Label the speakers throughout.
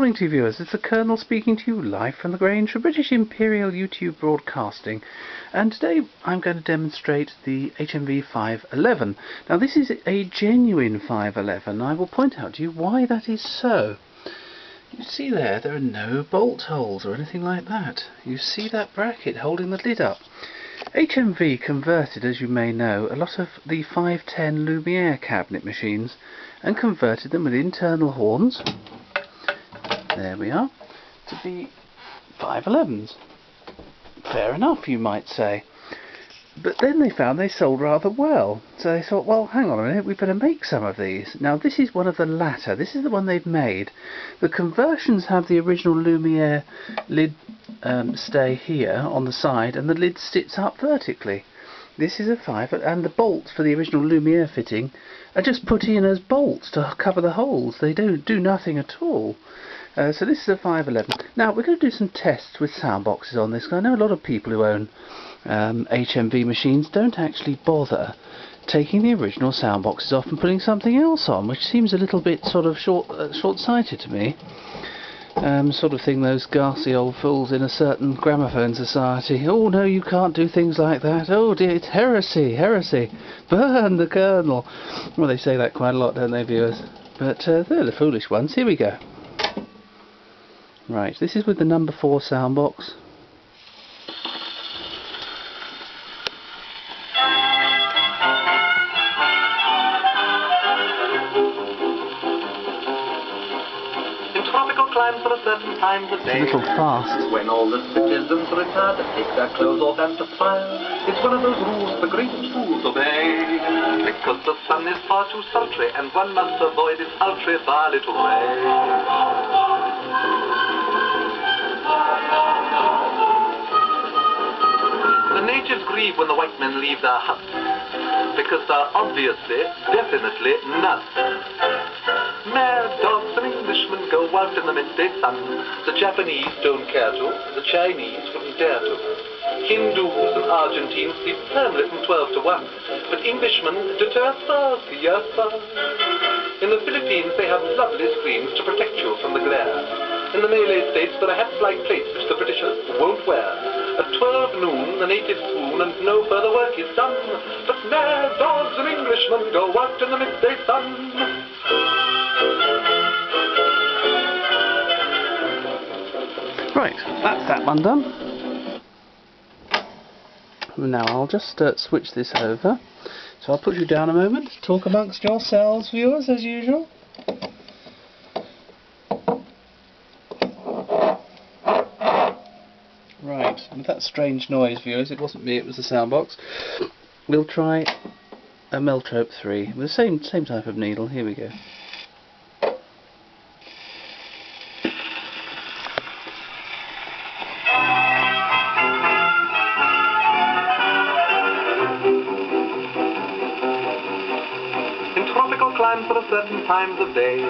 Speaker 1: morning to you viewers, it's the Colonel speaking to you live from the Grange for British Imperial YouTube Broadcasting, and today I'm going to demonstrate the HMV 511. Now this is a genuine 511. I will point out to you why that is so. You see there are no bolt holes or anything like that. You see that bracket holding the lid up. HMV converted, as you may know, a lot of the 510 Lumiere cabinet machines and converted them with internal horns. There we are, to be 511s. Fair enough, you might say. But then they found they sold rather well, so they thought, well, hang on a minute, we better make some of these. Now this is one of the latter, this is the one they've made. The conversions have the original Lumiere lid stay here on the side, and the lid sits up vertically. This is a 5, and the bolts for the original Lumiere fitting are just put in as bolts to cover the holes. They don't do nothing at all. So this is a 511. Now we're going to do some tests with sound boxes on this, because I know a lot of people who own HMV machines don't actually bother taking the original sound boxes off and putting something else on, which seems a little bit sort of short-sighted to me. Sort of thing those ghastly old fools in a certain Gramophone society. Oh no, you can't do things like that. Oh dear, it's heresy, heresy. Burn the Colonel. Well, they say that quite a lot, don't they, viewers? But they're the foolish ones. Here we go. Right, this is with the number 4 sound box.
Speaker 2: Climbs for a certain time of day.
Speaker 1: It's a little fast.
Speaker 2: When all the citizens retire to take their clothes off and to fire, it's one of those rules the greatest fools obey. Because the sun is far too sultry, and one must avoid its ultraviolet ray. The natives grieve when the white men leave their huts, because they're obviously, definitely nuts. Mad dogs and Englishmen go out in the midday sun. The Japanese don't care to, the Chinese wouldn't dare to. Hindus and Argentines sleep firmly from 12 to 1, but Englishmen deter stars, yes sir. In the Philippines they have lovely screens to protect you from the glare. In the Malay states there are hats-like plates which the Britishers won't wear. At 12 noon the natives swoon and no further work is done, but mad dogs and Englishmen go out in the midday sun.
Speaker 1: Right, that's that one done. Now I'll just switch this over. So I'll put you down a moment, talk amongst yourselves, viewers, as usual. Right, with that strange noise, viewers, it wasn't me, it was the sound box. We'll try a Meltrope III with the same type of needle. Here we go.
Speaker 2: Climbs for a certain times of day,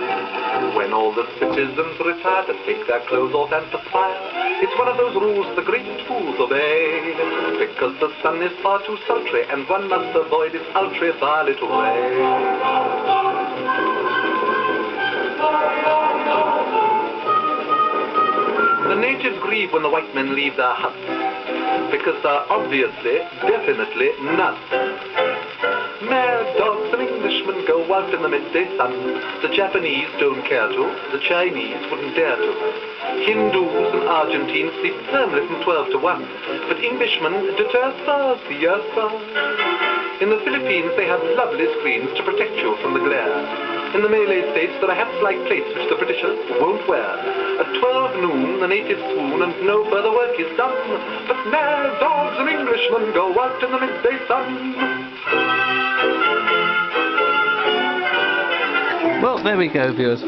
Speaker 2: when all the citizens retire to take their clothes off and to fire. It's one of those rules the greatest fools obey, because the sun is far too sultry and one must avoid its ultraviolet ray. The natives grieve when the white men leave their huts, because they're obviously, definitely nuts. Mad dogs and Englishmen go out in the midday sun. The Japanese don't care to, the Chinese wouldn't dare to. Hindus and Argentines sleep firmly from 12 to 1, but Englishmen deter stars, yes sir. In the Philippines they have lovely screens to protect you from the glare. In the Malay states there are hats-like plates which the Britishers won't wear. At 12 noon the natives swoon and no further work is done, but mad dogs and Englishmen go out in the midday sun.
Speaker 1: Well, there we go, viewers.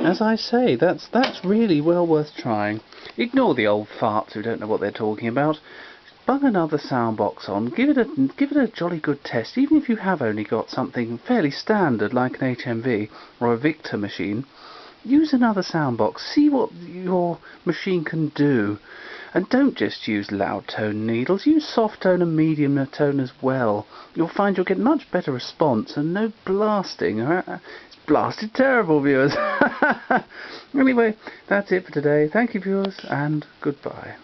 Speaker 1: As I say, that's really well worth trying. Ignore the old farts who don't know what they're talking about. Bung another sound box on. Give it a jolly good test. Even if you have only got something fairly standard like an HMV or a Victor machine, use another sound box. See what your machine can do. And don't just use loud tone needles, use soft tone and medium tone as well. You'll find you'll get much better response and no blasting. It's blasted terrible, viewers. Anyway, that's it for today. Thank you, viewers, and goodbye.